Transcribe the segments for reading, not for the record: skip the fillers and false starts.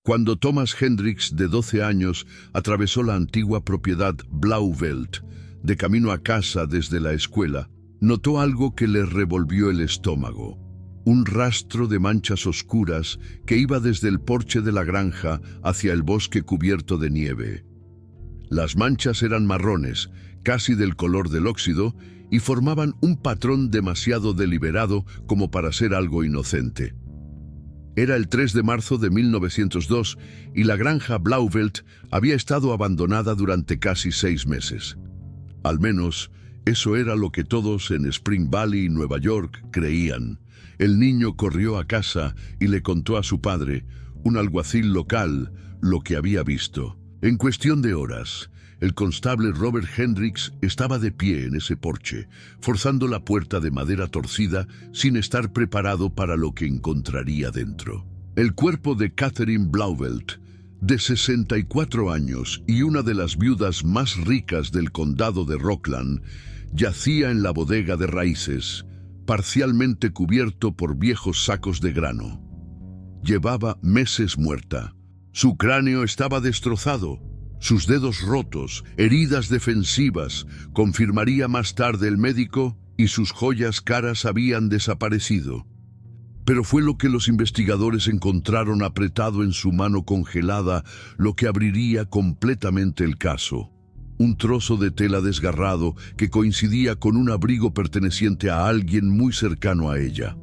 Cuando Thomas Hendricks, de 12 años, atravesó la antigua propiedad Blauvelt, de camino a casa desde la escuela, notó algo que le revolvió el estómago. Un rastro de manchas oscuras que iba desde el porche de la granja hacia el bosque cubierto de nieve. Las manchas eran marrones, casi del color del óxido, y formaban un patrón demasiado deliberado como para ser algo inocente. Era el 3 de marzo de 1902 y la granja Blauvelt había estado abandonada durante casi 6 meses. Al menos, eso era lo que todos en Spring Valley, Nueva York, creían. El niño corrió a casa y le contó a su padre, un alguacil local, lo que había visto. En cuestión de horas, el constable Robert Hendricks estaba de pie en ese porche, forzando la puerta de madera torcida sin estar preparado para lo que encontraría dentro. El cuerpo de Catherine Blauvelt, de 64 años y una de las viudas más ricas del condado de Rockland, yacía en la bodega de raíces, parcialmente cubierto por viejos sacos de grano. Llevaba meses muerta. Su cráneo estaba destrozado, sus dedos rotos, heridas defensivas, confirmaría más tarde el médico, y sus joyas caras habían desaparecido. Pero fue lo que los investigadores encontraron apretado en su mano congelada lo que abriría completamente el caso. Un trozo de tela desgarrado que coincidía con un abrigo perteneciente a alguien muy cercano a ella.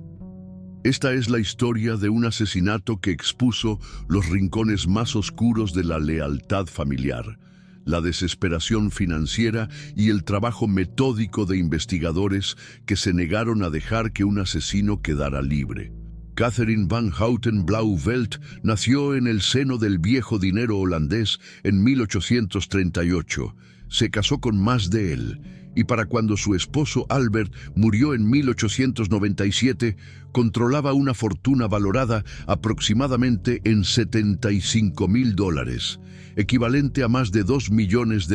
Esta es la historia de un asesinato que expuso los rincones más oscuros de la lealtad familiar, la desesperación financiera y el trabajo metódico de investigadores que se negaron a dejar que un asesino quedara libre. Catherine Van Houten Blauvelt nació en el seno del viejo dinero holandés en 1838. Se casó con más de él, y para cuando su esposo Albert murió en 1897, controlaba una fortuna valorada aproximadamente en $75,000, equivalente a más de $2 millones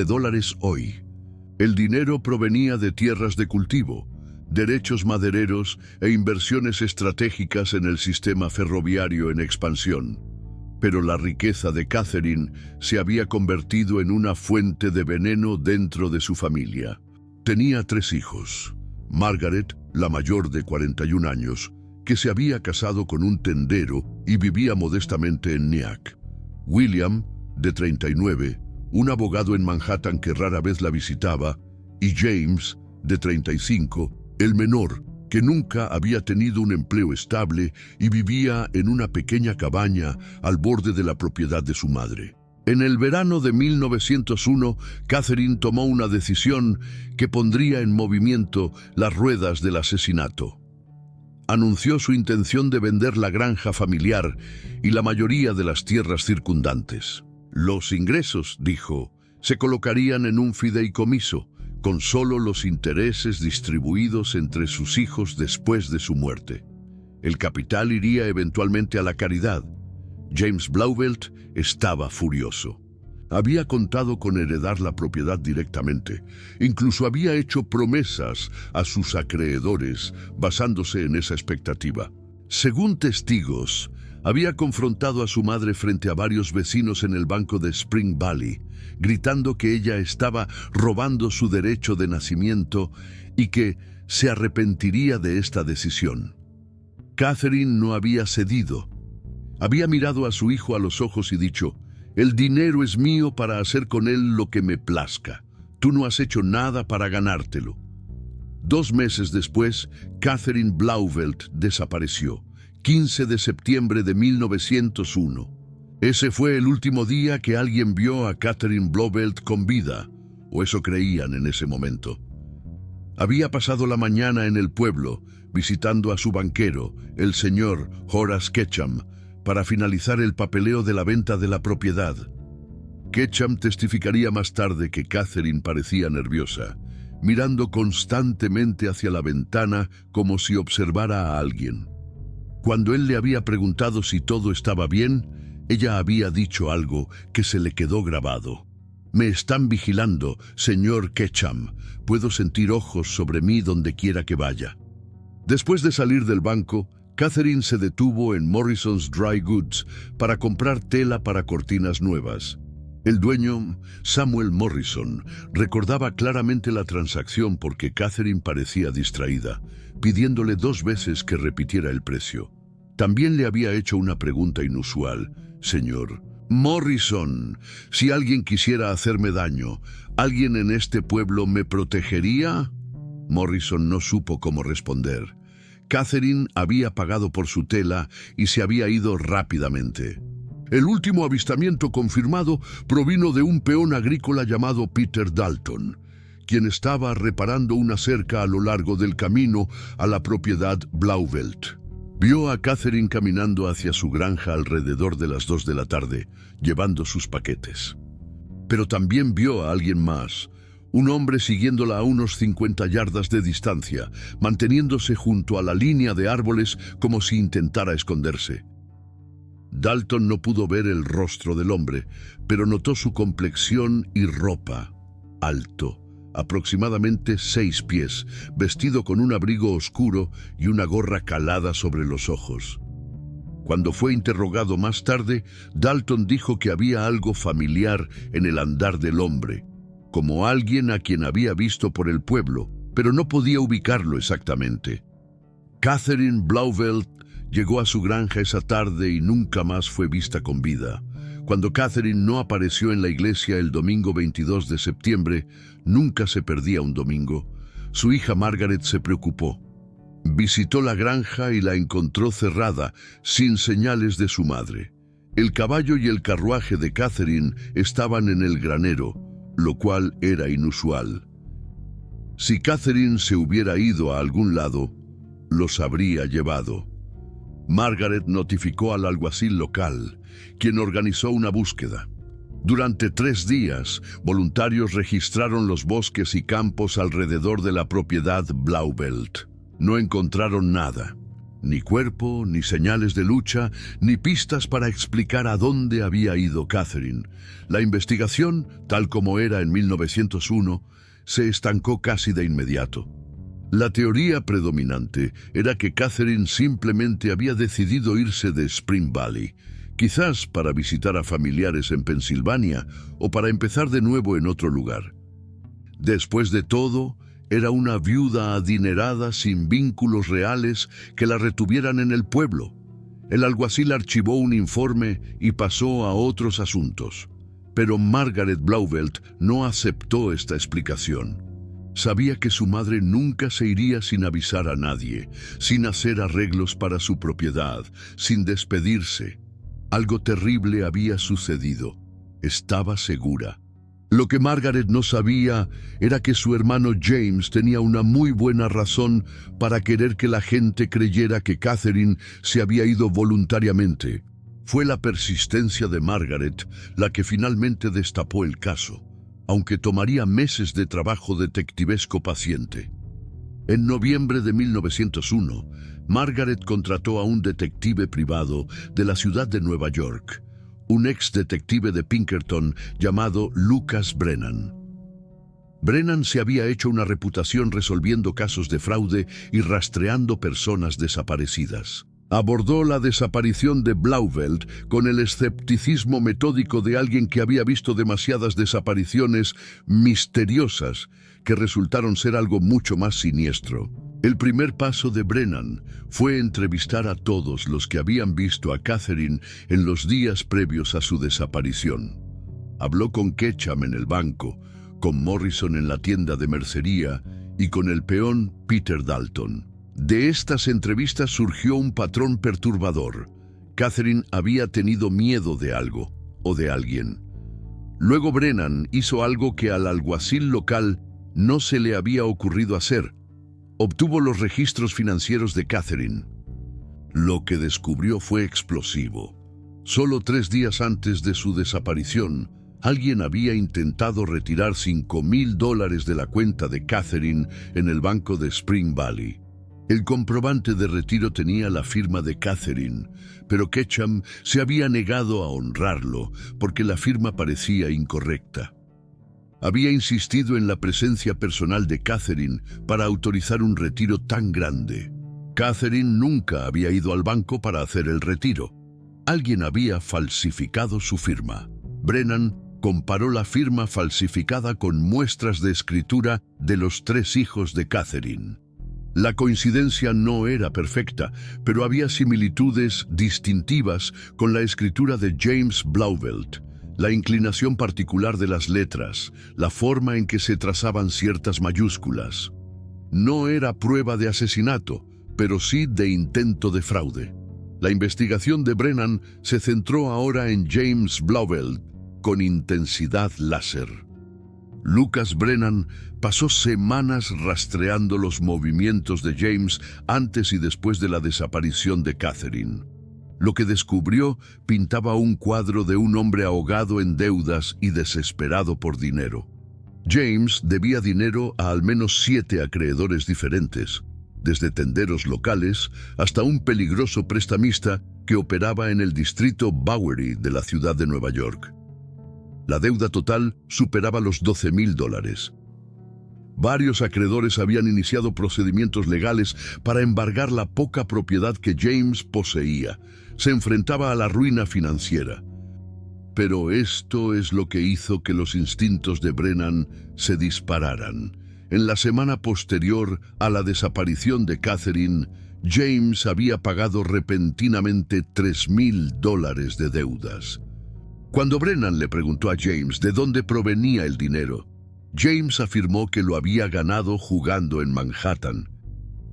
hoy. El dinero provenía de tierras de cultivo, derechos madereros e inversiones estratégicas en el sistema ferroviario en expansión. Pero la riqueza de Catherine se había convertido en una fuente de veneno dentro de su familia. Tenía 3 hijos. Margaret, la mayor de 41 años, que se había casado con un tendero y vivía modestamente en Nyack. William, de 39, un abogado en Manhattan que rara vez la visitaba, y James, de 35, el menor, que nunca había tenido un empleo estable y vivía en una pequeña cabaña al borde de la propiedad de su madre. En el verano de 1901, Catherine tomó una decisión que pondría en movimiento las ruedas del asesinato. Anunció su intención de vender la granja familiar y la mayoría de las tierras circundantes. Los ingresos, dijo, se colocarían en un fideicomiso, con solo los intereses distribuidos entre sus hijos después de su muerte. El capital iría eventualmente a la caridad. James Blauvelt estaba furioso. Había contado con heredar la propiedad directamente. Incluso había hecho promesas a sus acreedores basándose en esa expectativa. Según testigos, había confrontado a su madre frente a varios vecinos en el banco de Spring Valley, gritando que ella estaba robando su derecho de nacimiento y que se arrepentiría de esta decisión. Catherine no había cedido. Había mirado a su hijo a los ojos y dicho: «El dinero es mío para hacer con él lo que me plazca. Tú no has hecho nada para ganártelo». 2 meses después, Catherine Blauvelt desapareció, 15 de septiembre de 1901. Ese fue el último día que alguien vio a Catherine Blauvelt con vida, o eso creían en ese momento. Había pasado la mañana en el pueblo, visitando a su banquero, el señor Horace Ketchum, para finalizar el papeleo de la venta de la propiedad. Ketchum testificaría más tarde que Catherine parecía nerviosa, mirando constantemente hacia la ventana como si observara a alguien. Cuando él le había preguntado si todo estaba bien, ella había dicho algo que se le quedó grabado. «Me están vigilando, señor Ketchum. Puedo sentir ojos sobre mí donde quiera que vaya». Después de salir del banco, Catherine se detuvo en Morrison's Dry Goods para comprar tela para cortinas nuevas. El dueño, Samuel Morrison, recordaba claramente la transacción porque Catherine parecía distraída, pidiéndole 2 veces que repitiera el precio. También le había hecho una pregunta inusual. «Señor Morrison, si alguien quisiera hacerme daño, ¿alguien en este pueblo me protegería?» Morrison no supo cómo responder. Catherine había pagado por su tela y se había ido rápidamente. El último avistamiento confirmado provino de un peón agrícola llamado Peter Dalton, quien estaba reparando una cerca a lo largo del camino a la propiedad Blauvelt. Vio a Catherine caminando hacia su granja alrededor de las 2 de la tarde, llevando sus paquetes. Pero también vio a alguien más, un hombre siguiéndola a unos 50 yardas de distancia, manteniéndose junto a la línea de árboles como si intentara esconderse. Dalton no pudo ver el rostro del hombre, pero notó su complexión y ropa. Alto, aproximadamente 6 pies, vestido con un abrigo oscuro y una gorra calada sobre los ojos. Cuando fue interrogado más tarde, Dalton dijo que había algo familiar en el andar del hombre, como alguien a quien había visto por el pueblo, pero no podía ubicarlo exactamente. Catherine Blauvelt llegó a su granja esa tarde y nunca más fue vista con vida. Cuando Catherine no apareció en la iglesia el domingo 22 de septiembre, nunca se perdía un domingo, su hija Margaret se preocupó. Visitó la granja y la encontró cerrada, sin señales de su madre. El caballo y el carruaje de Catherine estaban en el granero, lo cual era inusual. Si Catherine se hubiera ido a algún lado, los habría llevado. Margaret notificó al alguacil local, quien organizó una búsqueda. Durante 3 días, voluntarios registraron los bosques y campos alrededor de la propiedad Blauvelt. No encontraron nada, ni cuerpo, ni señales de lucha, ni pistas para explicar a dónde había ido Catherine. La investigación, tal como era en 1901, se estancó casi de inmediato. La teoría predominante era que Catherine simplemente había decidido irse de Spring Valley, quizás para visitar a familiares en Pensilvania o para empezar de nuevo en otro lugar. Después de todo, era una viuda adinerada sin vínculos reales que la retuvieran en el pueblo. El alguacil archivó un informe y pasó a otros asuntos. Pero Margaret Blauvelt no aceptó esta explicación. Sabía que su madre nunca se iría sin avisar a nadie, sin hacer arreglos para su propiedad, sin despedirse. Algo terrible había sucedido. Estaba segura. Lo que Margaret no sabía era que su hermano James tenía una muy buena razón para querer que la gente creyera que Catherine se había ido voluntariamente. Fue la persistencia de Margaret la que finalmente destapó el caso, aunque tomaría meses de trabajo detectivesco paciente. En noviembre de 1901, Margaret contrató a un detective privado de la ciudad de Nueva York, un ex detective de Pinkerton llamado Lucas Brennan. Brennan se había hecho una reputación resolviendo casos de fraude y rastreando personas desaparecidas. Abordó la desaparición de Blauvelt con el escepticismo metódico de alguien que había visto demasiadas desapariciones misteriosas que resultaron ser algo mucho más siniestro. El primer paso de Brennan fue entrevistar a todos los que habían visto a Catherine en los días previos a su desaparición. Habló con Ketchum en el banco, con Morrison en la tienda de mercería y con el peón Peter Dalton. De estas entrevistas surgió un patrón perturbador. Catherine había tenido miedo de algo o de alguien. Luego Brennan hizo algo que al alguacil local no se le había ocurrido hacer. Obtuvo los registros financieros de Catherine. Lo que descubrió fue explosivo. Solo 3 días antes de su desaparición, alguien había intentado retirar $5,000 de la cuenta de Catherine en el banco de Spring Valley. El comprobante de retiro tenía la firma de Catherine, pero Ketchum se había negado a honrarlo porque la firma parecía incorrecta. Había insistido en la presencia personal de Catherine para autorizar un retiro tan grande. Catherine nunca había ido al banco para hacer el retiro. Alguien había falsificado su firma. Brennan comparó la firma falsificada con muestras de escritura de los 3 hijos de Catherine. La coincidencia no era perfecta, pero había similitudes distintivas con la escritura de James Blauvelt, la inclinación particular de las letras, la forma en que se trazaban ciertas mayúsculas. No era prueba de asesinato, pero sí de intento de fraude. La investigación de Brennan se centró ahora en James Blauvelt con intensidad láser. Lucas Brennan pasó semanas rastreando los movimientos de James antes y después de la desaparición de Catherine. Lo que descubrió pintaba un cuadro de un hombre ahogado en deudas y desesperado por dinero. James debía dinero a al menos 7 acreedores diferentes, desde tenderos locales hasta un peligroso prestamista que operaba en el distrito Bowery de la ciudad de Nueva York. La deuda total superaba los $12,000. Varios acreedores habían iniciado procedimientos legales para embargar la poca propiedad que James poseía. Se enfrentaba a la ruina financiera. Pero esto es lo que hizo que los instintos de Brennan se dispararan. En la semana posterior a la desaparición de Catherine, James había pagado repentinamente $3,000 de deudas. Cuando Brennan le preguntó a James de dónde provenía el dinero, James afirmó que lo había ganado jugando en Manhattan.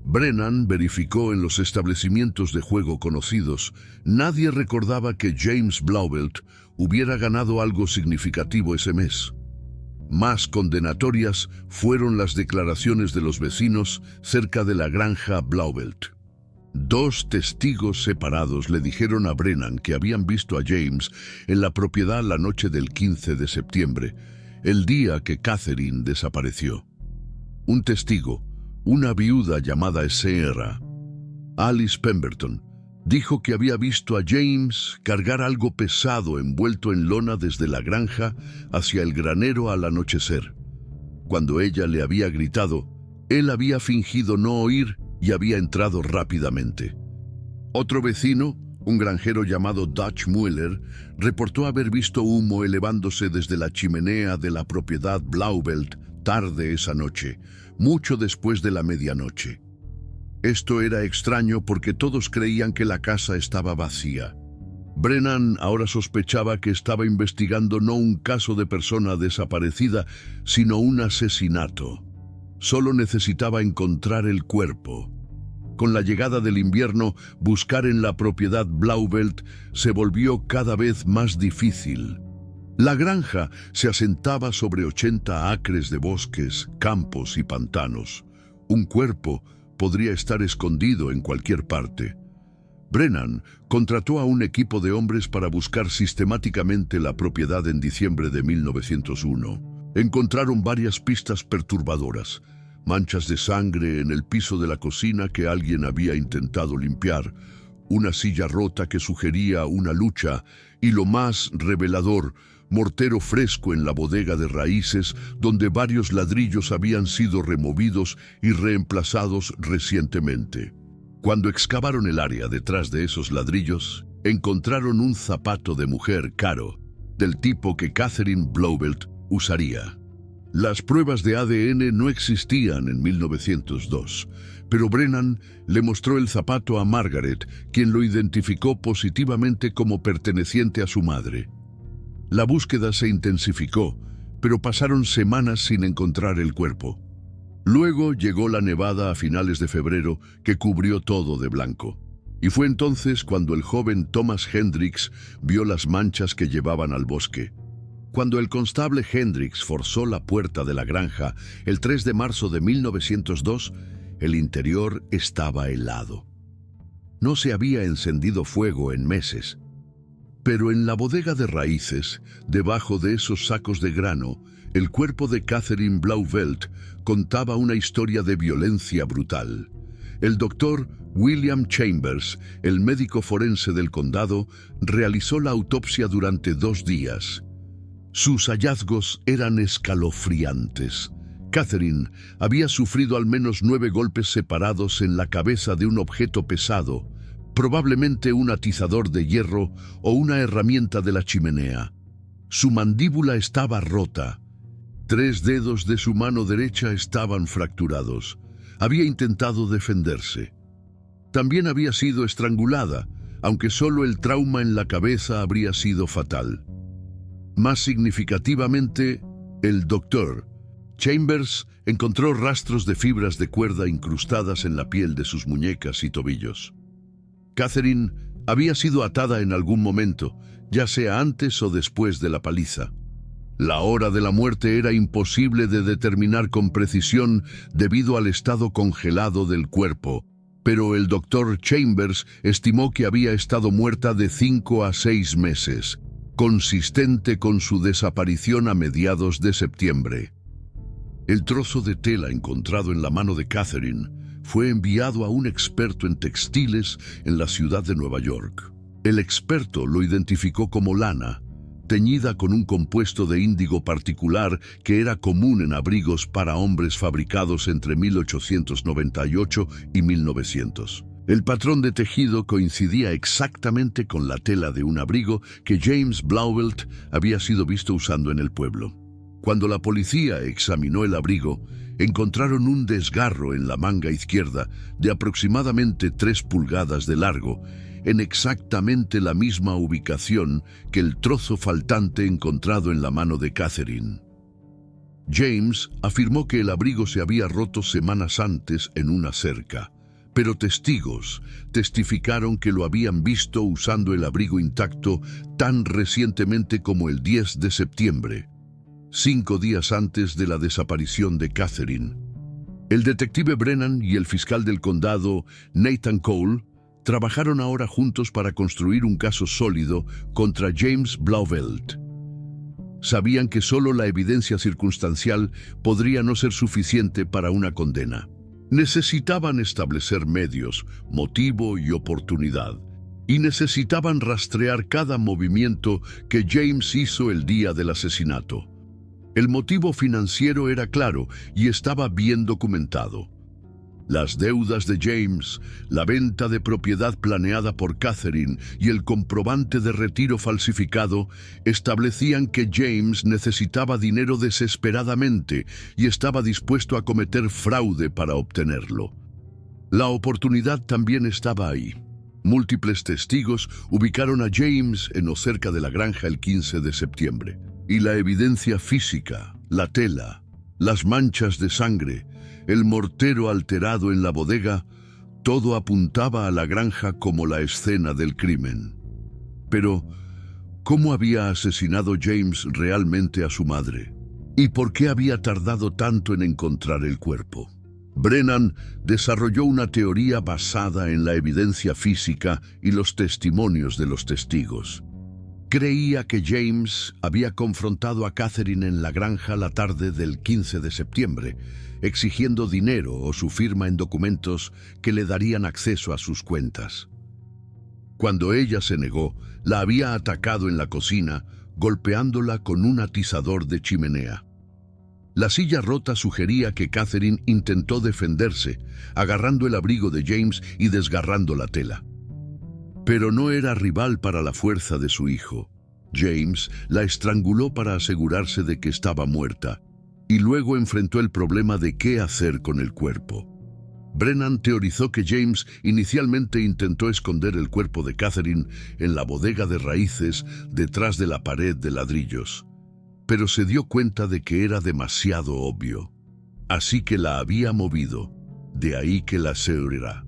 Brennan verificó en los establecimientos de juego conocidos. Nadie recordaba que James Blauvelt hubiera ganado algo significativo ese mes. Más condenatorias fueron las declaraciones de los vecinos cerca de la granja Blauvelt. 2 testigos separados le dijeron a Brennan que habían visto a James en la propiedad la noche del 15 de septiembre, el día que Catherine desapareció. Un testigo, una viuda llamada Sarah, Alice Pemberton, dijo que había visto a James cargar algo pesado envuelto en lona desde la granja hacia el granero al anochecer. Cuando ella le había gritado, él había fingido no oír y había entrado rápidamente. Otro vecino, un granjero llamado Dutch Mueller, reportó haber visto humo elevándose desde la chimenea de la propiedad Blauvelt tarde esa noche, mucho después de la medianoche. Esto era extraño porque todos creían que la casa estaba vacía. Brennan ahora sospechaba que estaba investigando no un caso de persona desaparecida, sino un asesinato. Solo necesitaba encontrar el cuerpo. Con la llegada del invierno, buscar en la propiedad Blauvelt se volvió cada vez más difícil. La granja se asentaba sobre 80 acres de bosques, campos y pantanos. Un cuerpo podría estar escondido en cualquier parte. Brennan contrató a un equipo de hombres para buscar sistemáticamente la propiedad en diciembre de 1901. Encontraron varias pistas perturbadoras. Manchas de sangre en el piso de la cocina que alguien había intentado limpiar, una silla rota que sugería una lucha y, lo más revelador, mortero fresco en la bodega de raíces donde varios ladrillos habían sido removidos y reemplazados recientemente. Cuando excavaron el área detrás de esos ladrillos, encontraron un zapato de mujer caro, del tipo que Catherine Blauvelt usaría. Las pruebas de ADN no existían en 1902, pero Brennan le mostró el zapato a Margaret, quien lo identificó positivamente como perteneciente a su madre. La búsqueda se intensificó, pero pasaron semanas sin encontrar el cuerpo. Luego llegó la nevada a finales de febrero que cubrió todo de blanco. Y fue entonces cuando el joven Thomas Hendricks vio las manchas que llevaban al bosque. Cuando el constable Hendricks forzó la puerta de la granja el 3 de marzo de 1902, el interior estaba helado. No se había encendido fuego en meses. Pero en la bodega de raíces, debajo de esos sacos de grano, el cuerpo de Catherine Blauvelt contaba una historia de violencia brutal. El doctor William Chambers, el médico forense del condado, realizó la autopsia durante 2 días. Sus hallazgos eran escalofriantes. Catherine había sufrido al menos 9 golpes separados en la cabeza de un objeto pesado, probablemente un atizador de hierro o una herramienta de la chimenea. Su mandíbula estaba rota. 3 dedos de su mano derecha estaban fracturados. Había intentado defenderse. También había sido estrangulada, aunque solo el trauma en la cabeza habría sido fatal. Más significativamente, el doctor Chambers encontró rastros de fibras de cuerda incrustadas en la piel de sus muñecas y tobillos. Catherine había sido atada en algún momento, ya sea antes o después de la paliza. La hora de la muerte era imposible de determinar con precisión debido al estado congelado del cuerpo, pero el doctor Chambers estimó que había estado muerta de 5 a 6 meses, consistente con su desaparición a mediados de septiembre. El trozo de tela encontrado en la mano de Catherine fue enviado a un experto en textiles en la ciudad de Nueva York. El experto lo identificó como lana, teñida con un compuesto de índigo particular que era común en abrigos para hombres fabricados entre 1898 y 1900. El patrón de tejido coincidía exactamente con la tela de un abrigo que James Blauvelt había sido visto usando en el pueblo. Cuando la policía examinó el abrigo, encontraron un desgarro en la manga izquierda de aproximadamente 3 pulgadas de largo, en exactamente la misma ubicación que el trozo faltante encontrado en la mano de Catherine. James afirmó que el abrigo se había roto semanas antes en una cerca, pero testigos testificaron que lo habían visto usando el abrigo intacto tan recientemente como el 10 de septiembre. 5 días antes de la desaparición de Catherine. El detective Brennan y el fiscal del condado, Nathan Cole, trabajaron ahora juntos para construir un caso sólido contra James Blauvelt. Sabían que solo la evidencia circunstancial podría no ser suficiente para una condena. Necesitaban establecer medios, motivo y oportunidad, y necesitaban rastrear cada movimiento que James hizo el día del asesinato. El motivo financiero era claro y estaba bien documentado. Las deudas de James, la venta de propiedad planeada por Catherine y el comprobante de retiro falsificado establecían que James necesitaba dinero desesperadamente y estaba dispuesto a cometer fraude para obtenerlo. La oportunidad también estaba ahí. Múltiples testigos ubicaron a James en o cerca de la granja el 15 de septiembre. Y la evidencia física, la tela, las manchas de sangre, el mortero alterado en la bodega, todo apuntaba a la granja como la escena del crimen. Pero, ¿cómo había asesinado James realmente a su madre? ¿Y por qué había tardado tanto en encontrar el cuerpo? Brennan desarrolló una teoría basada en la evidencia física y los testimonios de los testigos. Creía que James había confrontado a Catherine en la granja la tarde del 15 de septiembre, exigiendo dinero o su firma en documentos que le darían acceso a sus cuentas. Cuando ella se negó, la había atacado en la cocina, golpeándola con un atizador de chimenea. La silla rota sugería que Catherine intentó defenderse, agarrando el abrigo de James y desgarrando la tela. Pero no era rival para la fuerza de su hijo. James la estranguló para asegurarse de que estaba muerta, y luego enfrentó el problema de qué hacer con el cuerpo. Brennan teorizó que James inicialmente intentó esconder el cuerpo de Catherine en la bodega de raíces detrás de la pared de ladrillos, pero se dio cuenta de que era demasiado obvio. Así que la había movido, de ahí que la seguridad.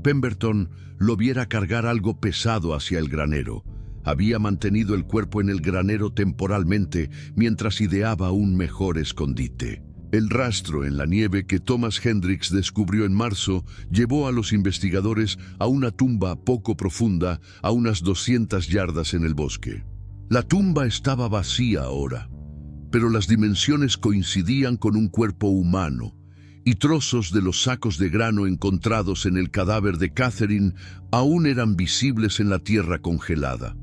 Pemberton lo viera cargar algo pesado hacia el granero. Había mantenido el cuerpo en el granero temporalmente mientras ideaba un mejor escondite. El rastro en la nieve que Thomas Hendricks descubrió en marzo llevó a los investigadores a una tumba poco profunda a unas 200 yardas en el bosque. La tumba estaba vacía ahora, pero las dimensiones coincidían con un cuerpo humano, y trozos de los sacos de grano encontrados en el cadáver de Catherine aún eran visibles en la tierra congelada.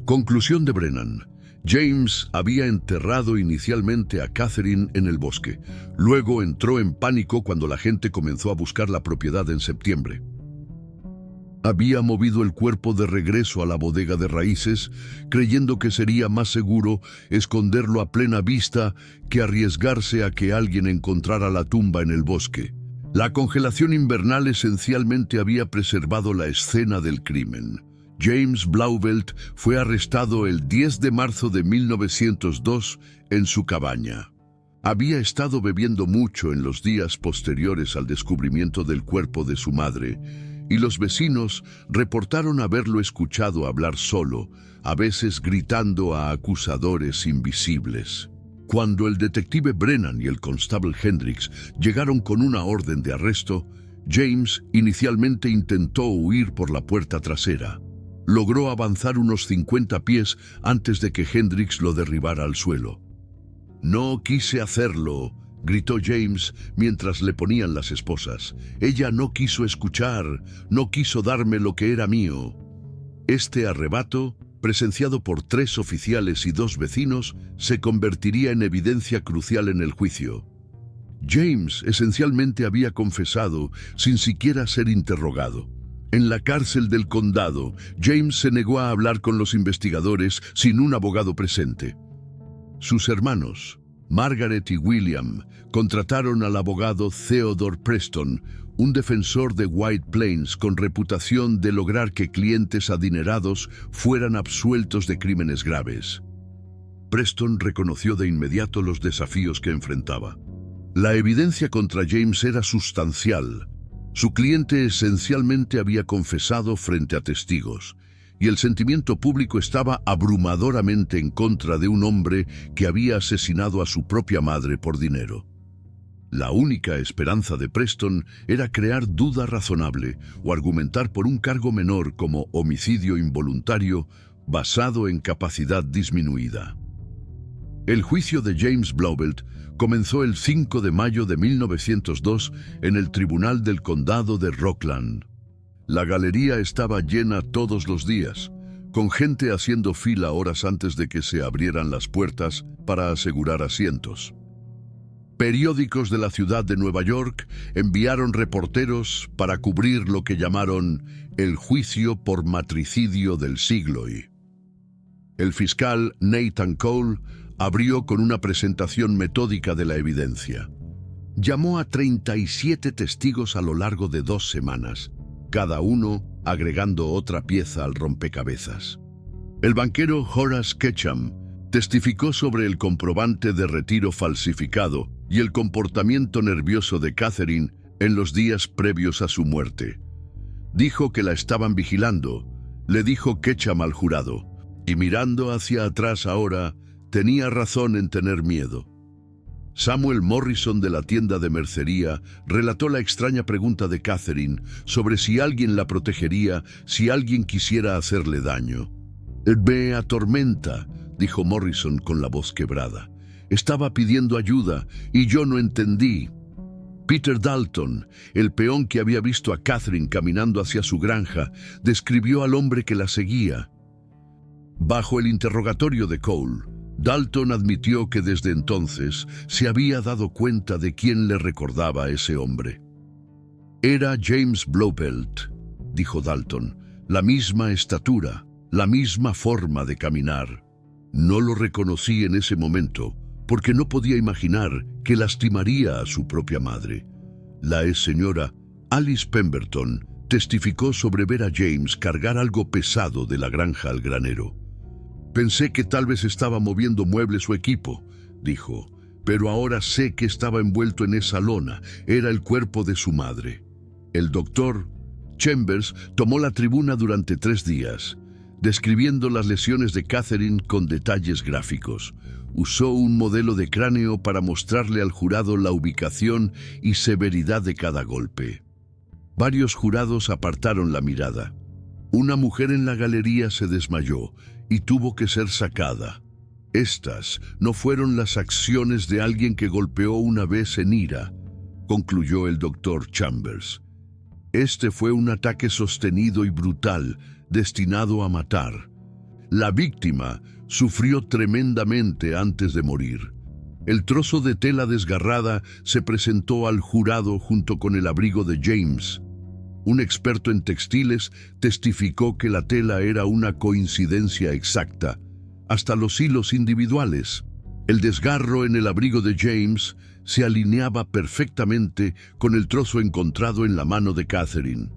Conclusión de Brennan: James había enterrado inicialmente a Catherine en el bosque. Luego entró en pánico cuando la gente comenzó a buscar la propiedad en septiembre. Había movido el cuerpo de regreso a la bodega de raíces, creyendo que sería más seguro esconderlo a plena vista que arriesgarse a que alguien encontrara la tumba en el bosque. La congelación invernal esencialmente había preservado la escena del crimen. James Blauvelt fue arrestado el 10 de marzo de 1902 en su cabaña. Había estado bebiendo mucho en los días posteriores al descubrimiento del cuerpo de su madre, y los vecinos reportaron haberlo escuchado hablar solo, a veces gritando a acusadores invisibles. Cuando el detective Brennan y el constable Hendricks llegaron con una orden de arresto, James inicialmente intentó huir por la puerta trasera. Logró avanzar unos 50 pies antes de que Hendricks lo derribara al suelo. «No quise hacerlo», gritó James mientras le ponían las esposas. «Ella no quiso escuchar, no quiso darme lo que era mío». Este arrebato, presenciado por 3 oficiales y 2 vecinos, se convertiría en evidencia crucial en el juicio. James esencialmente había confesado sin siquiera ser interrogado. En la cárcel del condado, James se negó a hablar con los investigadores sin un abogado presente. Sus hermanos, Margaret y William, contrataron al abogado Theodore Preston, un defensor de White Plains con reputación de lograr que clientes adinerados fueran absueltos de crímenes graves. Preston reconoció de inmediato los desafíos que enfrentaba. La evidencia contra James era sustancial. Su cliente esencialmente había confesado frente a testigos, y el sentimiento público estaba abrumadoramente en contra de un hombre que había asesinado a su propia madre por dinero. La única esperanza de Preston era crear duda razonable o argumentar por un cargo menor como homicidio involuntario basado en capacidad disminuida. El juicio de James Blauvelt comenzó el 5 de mayo de 1902 en el Tribunal del Condado de Rockland. La galería estaba llena todos los días, con gente haciendo fila horas antes de que se abrieran las puertas para asegurar asientos. Periódicos de la ciudad de Nueva York enviaron reporteros para cubrir lo que llamaron el juicio por matricidio del siglo. El fiscal Nathan Cole abrió con una presentación metódica de la evidencia. Llamó a 37 testigos a lo largo de 2 semanas, cada uno agregando otra pieza al rompecabezas. El banquero Horace Ketchum testificó sobre el comprobante de retiro falsificado y el comportamiento nervioso de Catherine en los días previos a su muerte. Dijo que la estaban vigilando, le dijo Ketchum al jurado, y mirando hacia atrás ahora, tenía razón en tener miedo. Samuel Morrison de la tienda de mercería relató la extraña pregunta de Catherine sobre si alguien la protegería si alguien quisiera hacerle daño. «Me atormenta», dijo Morrison con la voz quebrada. «Estaba pidiendo ayuda y yo no entendí». Peter Dalton, el peón que había visto a Catherine caminando hacia su granja, describió al hombre que la seguía. Bajo el interrogatorio de Cole, Dalton admitió que desde entonces se había dado cuenta de quién le recordaba a ese hombre. «Era James Blauvelt», dijo Dalton, «la misma estatura, la misma forma de caminar. No lo reconocí en ese momento porque no podía imaginar que lastimaría a su propia madre». La ex señora Alice Pemberton testificó sobre ver a James cargar algo pesado de la granja al granero. «Pensé que tal vez estaba moviendo muebles o equipo», dijo, «pero ahora sé que estaba envuelto en esa lona, era el cuerpo de su madre». El doctor Chambers tomó la tribuna durante 3 días, describiendo las lesiones de Catherine con detalles gráficos. Usó un modelo de cráneo para mostrarle al jurado la ubicación y severidad de cada golpe. Varios jurados apartaron la mirada. Una mujer en la galería se desmayó y tuvo que ser sacada. Estas no fueron las acciones de alguien que golpeó una vez en ira, concluyó el doctor Chambers. Este fue un ataque sostenido y brutal, destinado a matar. La víctima sufrió tremendamente antes de morir. El trozo de tela desgarrada se presentó al jurado junto con el abrigo de James. Un experto en textiles testificó que la tela era una coincidencia exacta, hasta los hilos individuales. El desgarro en el abrigo de James se alineaba perfectamente con el trozo encontrado en la mano de Catherine.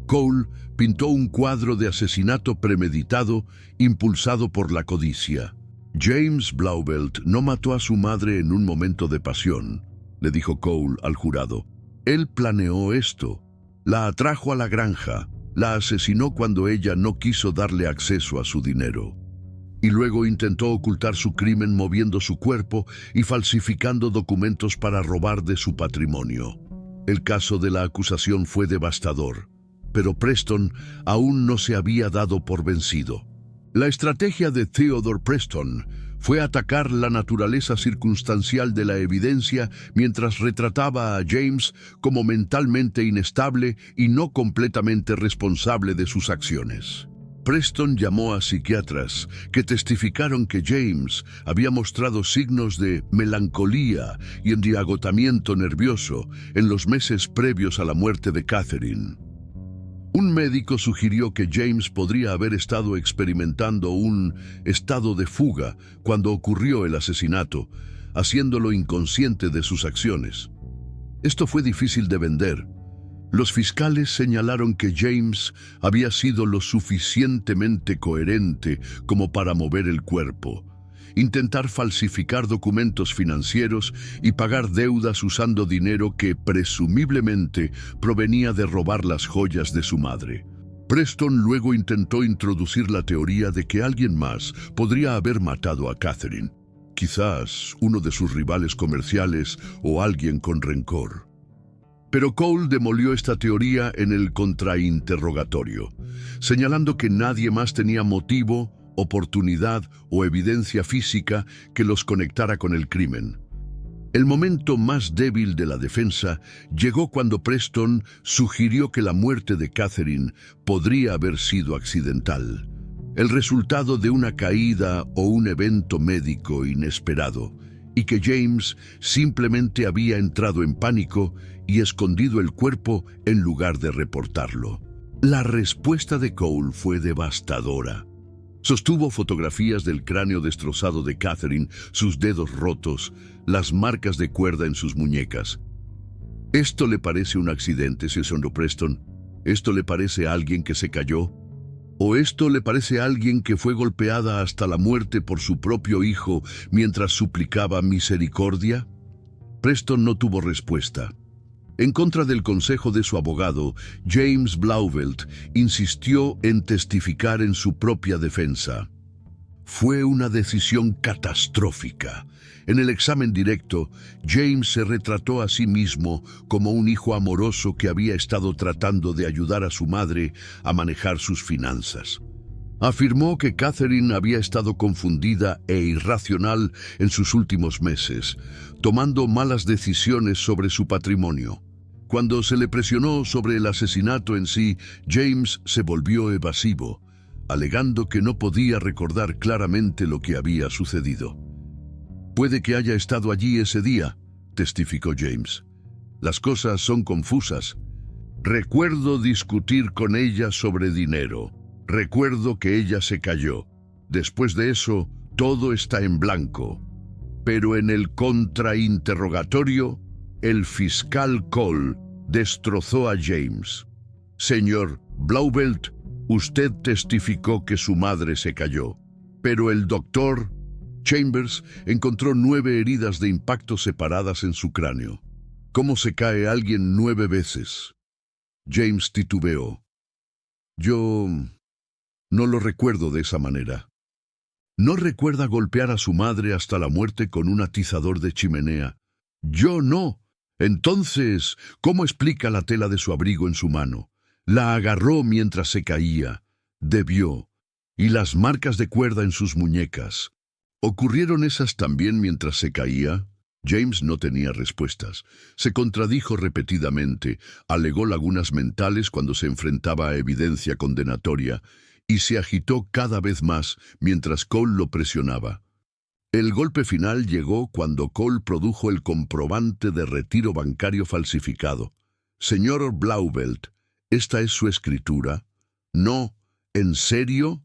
Cole pintó un cuadro de asesinato premeditado impulsado por la codicia. James Blauvelt no mató a su madre en un momento de pasión, le dijo Cole al jurado. Él planeó esto. La atrajo a la granja, la asesinó cuando ella no quiso darle acceso a su dinero. Y luego intentó ocultar su crimen moviendo su cuerpo y falsificando documentos para robar de su patrimonio. El caso de la acusación fue devastador, pero Preston aún no se había dado por vencido. La estrategia de Theodore Preston fue atacar la naturaleza circunstancial de la evidencia mientras retrataba a James como mentalmente inestable y no completamente responsable de sus acciones. Preston llamó a psiquiatras que testificaron que James había mostrado signos de melancolía y de agotamiento nervioso en los meses previos a la muerte de Catherine. Un médico sugirió que James podría haber estado experimentando un estado de fuga cuando ocurrió el asesinato, haciéndolo inconsciente de sus acciones. Esto fue difícil de vender. Los fiscales señalaron que James había sido lo suficientemente coherente como para mover el cuerpo, intentar falsificar documentos financieros y pagar deudas usando dinero que presumiblemente provenía de robar las joyas de su madre. Preston luego intentó introducir la teoría de que alguien más podría haber matado a Catherine, quizás uno de sus rivales comerciales o alguien con rencor. Pero Cole demolió esta teoría en el contrainterrogatorio, señalando que nadie más tenía motivo, oportunidad o evidencia física que los conectara con el crimen. El momento más débil de la defensa llegó cuando Preston sugirió que la muerte de Catherine podría haber sido accidental, el resultado de una caída o un evento médico inesperado, y que James simplemente había entrado en pánico y escondido el cuerpo en lugar de reportarlo. La respuesta de Cole fue devastadora. Sostuvo fotografías del cráneo destrozado de Catherine, sus dedos rotos, las marcas de cuerda en sus muñecas. ¿Esto le parece un accidente, Sr. Preston? ¿Esto le parece a alguien que se cayó? ¿O esto le parece a alguien que fue golpeada hasta la muerte por su propio hijo mientras suplicaba misericordia? Preston no tuvo respuesta. En contra del consejo de su abogado, James Blauvelt insistió en testificar en su propia defensa. Fue una decisión catastrófica. En el examen directo, James se retrató a sí mismo como un hijo amoroso que había estado tratando de ayudar a su madre a manejar sus finanzas. Afirmó que Catherine había estado confundida e irracional en sus últimos meses, tomando malas decisiones sobre su patrimonio. Cuando se le presionó sobre el asesinato en sí, James se volvió evasivo, alegando que no podía recordar claramente lo que había sucedido. «Puede que haya estado allí ese día», testificó James. «Las cosas son confusas. Recuerdo discutir con ella sobre dinero. Recuerdo que ella se cayó. Después de eso, todo está en blanco». Pero en el contrainterrogatorio, el fiscal Cole destrozó a James. «Señor Blauvelt, usted testificó que su madre se cayó, pero el doctor Chambers encontró 9 heridas de impacto separadas en su cráneo. ¿Cómo se cae alguien 9 veces?» James titubeó. «Yo no lo recuerdo de esa manera». «¿No recuerda golpear a su madre hasta la muerte con un atizador de chimenea?» «Yo no». «Entonces, ¿cómo explica la tela de su abrigo en su mano? La agarró mientras se caía. Debió. Y las marcas de cuerda en sus muñecas. ¿Ocurrieron esas también mientras se caía?» James no tenía respuestas. Se contradijo repetidamente, alegó lagunas mentales cuando se enfrentaba a evidencia condenatoria y se agitó cada vez más mientras Cole lo presionaba. El golpe final llegó cuando Cole produjo el comprobante de retiro bancario falsificado. «Señor Blauvelt, ¿esta es su escritura?» «No, ¿en serio?»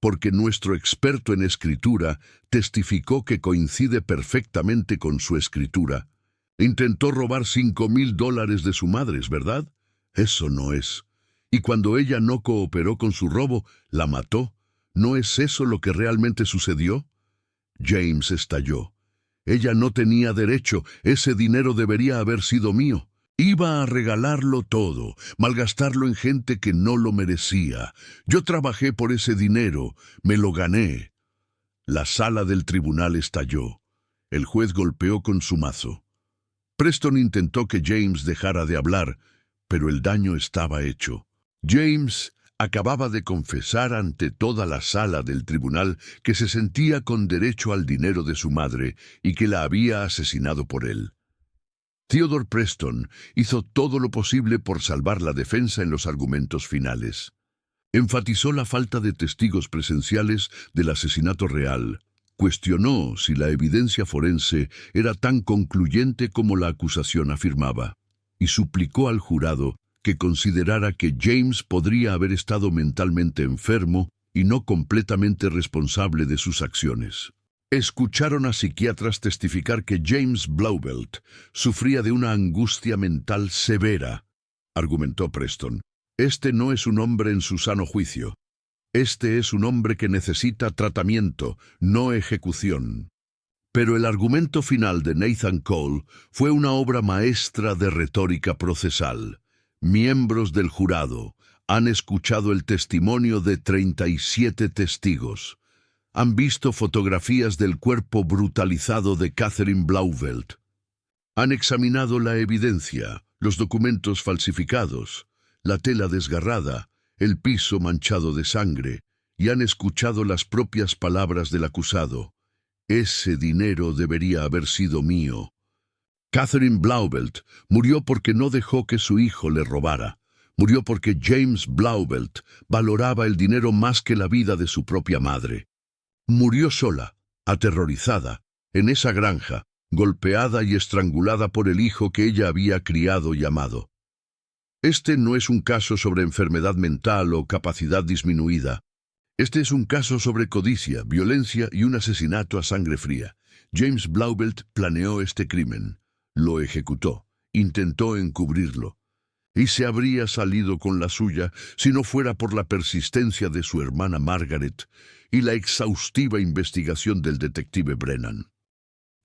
Porque nuestro experto en escritura testificó que coincide perfectamente con su escritura. Intentó robar $5,000 de su madre, ¿verdad? Eso no es. Y cuando ella no cooperó con su robo, la mató. ¿No es eso lo que realmente sucedió? James estalló. Ella no tenía derecho, ese dinero debería haber sido mío. Iba a regalarlo todo, malgastarlo en gente que no lo merecía. Yo trabajé por ese dinero, me lo gané. La sala del tribunal estalló. El juez golpeó con su mazo. Preston intentó que James dejara de hablar, pero el daño estaba hecho. James acababa de confesar ante toda la sala del tribunal que se sentía con derecho al dinero de su madre y que la había asesinado por él. Theodore Preston hizo todo lo posible por salvar la defensa en los argumentos finales. Enfatizó la falta de testigos presenciales del asesinato real. Cuestionó si la evidencia forense era tan concluyente como la acusación afirmaba, y suplicó al jurado que considerara que James podría haber estado mentalmente enfermo y no completamente responsable de sus acciones. Escucharon a psiquiatras testificar que James Blauvelt sufría de una angustia mental severa, argumentó Preston. Este no es un hombre en su sano juicio. Este es un hombre que necesita tratamiento, no ejecución. Pero el argumento final de Nathan Cole fue una obra maestra de retórica procesal. Miembros del jurado han escuchado el testimonio de 37 testigos. Han visto fotografías del cuerpo brutalizado de Catherine Blauvelt. Han examinado la evidencia, los documentos falsificados, la tela desgarrada, el piso manchado de sangre, y han escuchado las propias palabras del acusado. Ese dinero debería haber sido mío. Catherine Blauvelt murió porque no dejó que su hijo le robara. Murió porque James Blauvelt valoraba el dinero más que la vida de su propia madre. Murió sola, aterrorizada, en esa granja, golpeada y estrangulada por el hijo que ella había criado y amado. Este no es un caso sobre enfermedad mental o capacidad disminuida. Este es un caso sobre codicia, violencia y un asesinato a sangre fría. James Blauvelt planeó este crimen. Lo ejecutó, intentó encubrirlo, y se habría salido con la suya si no fuera por la persistencia de su hermana Margaret y la exhaustiva investigación del detective Brennan.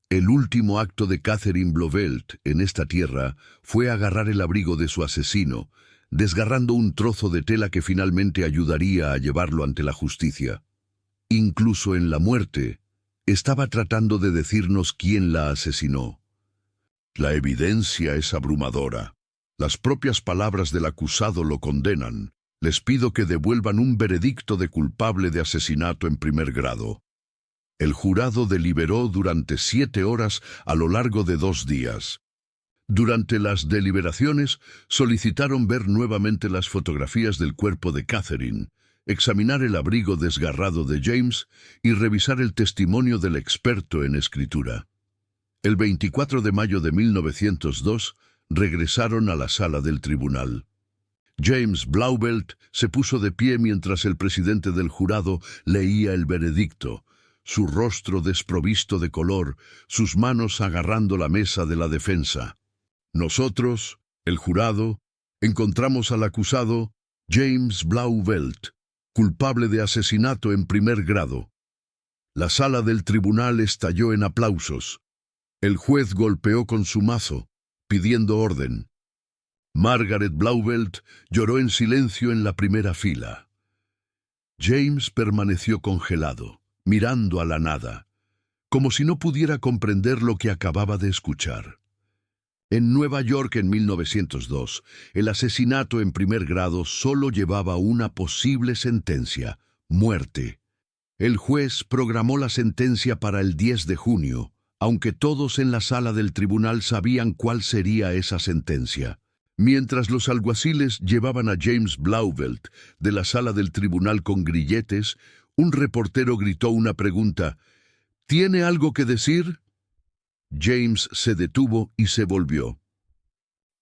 El último acto de Catherine Blauvelt en esta tierra fue agarrar el abrigo de su asesino, desgarrando un trozo de tela que finalmente ayudaría a llevarlo ante la justicia. Incluso en la muerte, estaba tratando de decirnos quién la asesinó. La evidencia es abrumadora. Las propias palabras del acusado lo condenan. Les pido que devuelvan un veredicto de culpable de asesinato en primer grado. El jurado deliberó durante 7 horas a lo largo de 2 días. Durante las deliberaciones, solicitaron ver nuevamente las fotografías del cuerpo de Catherine, examinar el abrigo desgarrado de James y revisar el testimonio del experto en escritura. El 24 de mayo de 1902, regresaron a la sala del tribunal. James Blauvelt se puso de pie mientras el presidente del jurado leía el veredicto, su rostro desprovisto de color, sus manos agarrando la mesa de la defensa. Nosotros, el jurado, encontramos al acusado James Blauvelt, culpable de asesinato en primer grado. La sala del tribunal estalló en aplausos. El juez golpeó con su mazo, pidiendo orden. Margaret Blauvelt lloró en silencio en la primera fila. James permaneció congelado, mirando a la nada, como si no pudiera comprender lo que acababa de escuchar. En Nueva York en 1902, el asesinato en primer grado solo llevaba una posible sentencia: muerte. El juez programó la sentencia para el 10 de junio, aunque todos en la sala del tribunal sabían cuál sería esa sentencia. Mientras los alguaciles llevaban a James Blauvelt de la sala del tribunal con grilletes, un reportero gritó una pregunta. ¿Tiene algo que decir? James se detuvo y se volvió.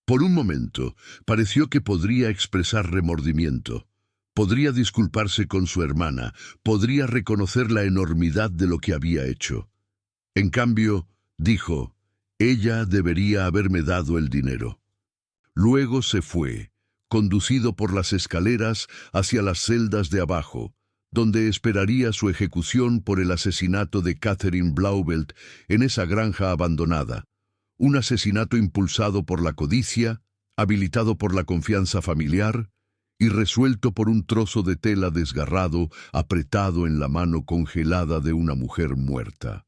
Por un momento, pareció que podría expresar remordimiento. Podría disculparse con su hermana, podría reconocer la enormidad de lo que había hecho. En cambio, dijo, ella debería haberme dado el dinero. Luego se fue, conducido por las escaleras hacia las celdas de abajo, donde esperaría su ejecución por el asesinato de Catherine Blauvelt en esa granja abandonada. Un asesinato impulsado por la codicia, habilitado por la confianza familiar y resuelto por un trozo de tela desgarrado apretado en la mano congelada de una mujer muerta.